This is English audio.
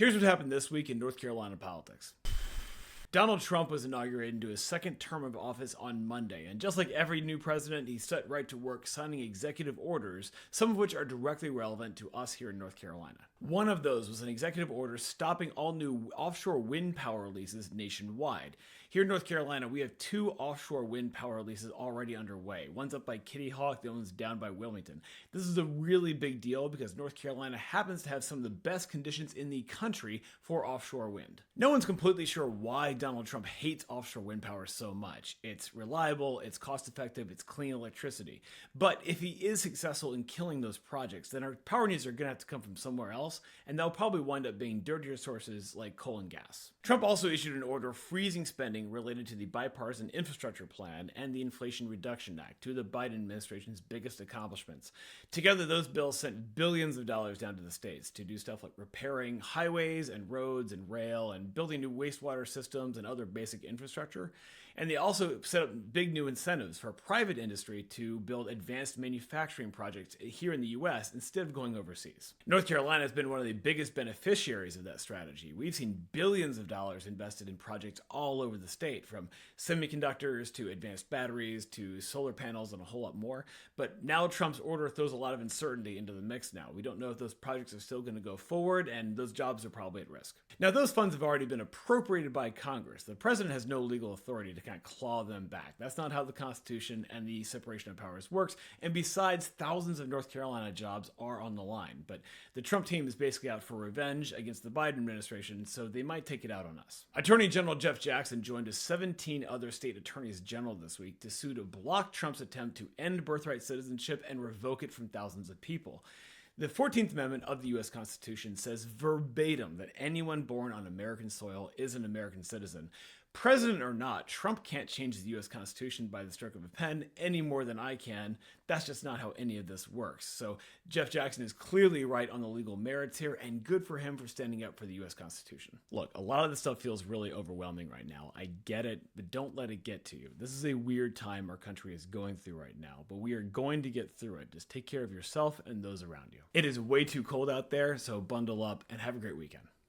Here's what happened this week in North Carolina politics. Donald Trump was inaugurated into his second term of office on Monday, and just like every new president, he set right to work signing executive orders, some of which are directly relevant to us here in North Carolina. One of those was an executive order stopping all new offshore wind power leases nationwide. Here in North Carolina, we have 2 offshore wind power leases already underway. One's up by Kitty Hawk, the other one's down by Wilmington. This is a really big deal because North Carolina happens to have some of the best conditions in the country for offshore wind. No one's completely sure why Donald Trump hates offshore wind power so much. It's reliable, it's cost effective, it's clean electricity. But if he is successful in killing those projects, then our power needs are going to have to come from somewhere else, and they'll probably wind up being dirtier sources like coal and gas. Trump also issued an order freezing spending related to the Bipartisan Infrastructure Plan and the Inflation Reduction Act, two of the Biden administration's biggest accomplishments. Together, those bills sent billions of dollars down to the states to do stuff like repairing highways and roads and rail and building new wastewater systems and other basic infrastructure. And they also set up big new incentives for private industry to build advanced manufacturing projects here in the US instead of going overseas. North Carolina has been one of the biggest beneficiaries of that strategy. We've seen billions of dollars invested in projects all over the state, from semiconductors to advanced batteries to solar panels and a whole lot more. But now Trump's order throws a lot of uncertainty into the mix now. We don't know if those projects are still going to go forward, and those jobs are probably at risk. Now, those funds have already been appropriated by Congress. The president has no legal authority to kind of claw them back. That's not how the Constitution and the separation of powers works. And besides, thousands of North Carolina jobs are on the line. But the Trump team is basically out for revenge against the Biden administration, so they might take it out on us. Attorney General Jeff Jackson joined with 17 other state attorneys general this week to sue to block Trump's attempt to end birthright citizenship and revoke it from thousands of people. The 14th Amendment of the U.S. Constitution says verbatim that anyone born on American soil is an American citizen. President or not, Trump can't change the U.S. Constitution by the stroke of a pen any more than I can. That's just not how any of this works. So Jeff Jackson is clearly right on the legal merits here, and good for him for standing up for the U.S. Constitution. Look, a lot of this stuff feels really overwhelming right now. I get it, but don't let it get to you. This is a weird time our country is going through right now, but we are going to get through it. Just take care of yourself and those around you. It is way too cold out there, so bundle up and have a great weekend.